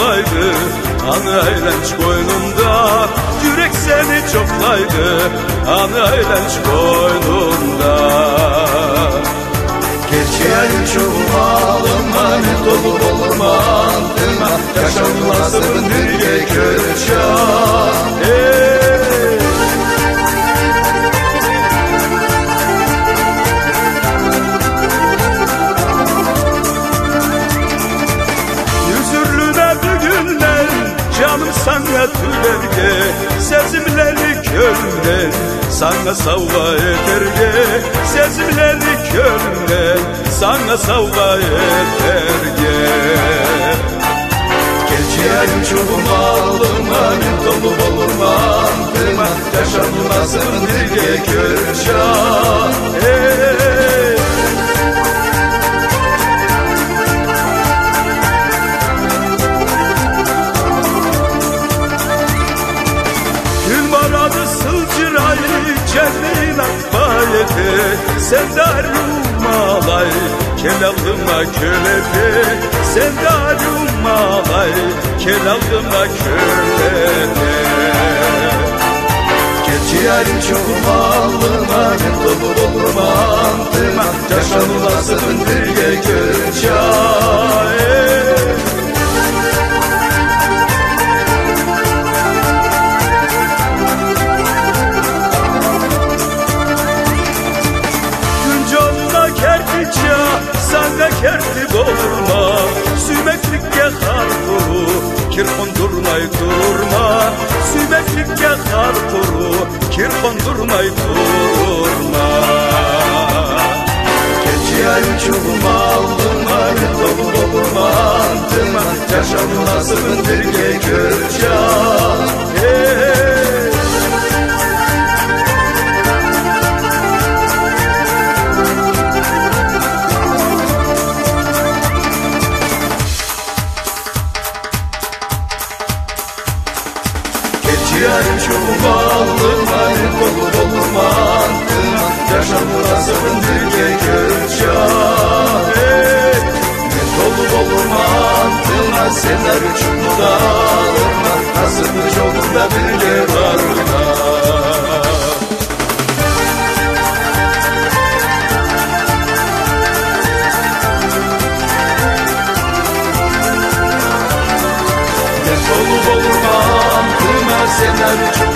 olaydı, anı eğlenç koynunda. Yürek seni çoklaydı, anı eğlenç koynunda. Geçiyen çuvalına ne dolu olur mantıma, yaşanmasın bir görüşen. Canım sana tülerge, sezimleri kölden sana savga ederge, sezimleri kölden sana savga ederge. Geçiyen çuvalıma ne dolu olur mantıma, yaşanmasın bir görüşen. Cennin akbayete, sevdarum alay, kelallıma kölepe, sevdarum alay, kelallıma kölepe. Geçiyen çuvalıma ne dolu olur mantıma, yaşanmasın bir görüşen. Sana kertip olurma, sümeklikке harpuru, kirkondurmay durma, sümeklikке harpuru, kirkondurmay durma. Geçiyen çuvalıma ne dolu olur mantıma, yaşanmasın bir görüşen. Geçiyen çuvalıma ne dolu olur mantıma, yaşanmasın bir görüşen. Ne dolu olur mantıma, senler üçün dağılma, nasıl yolunda biri varına. Ne dolu olur mantıma, senler üçün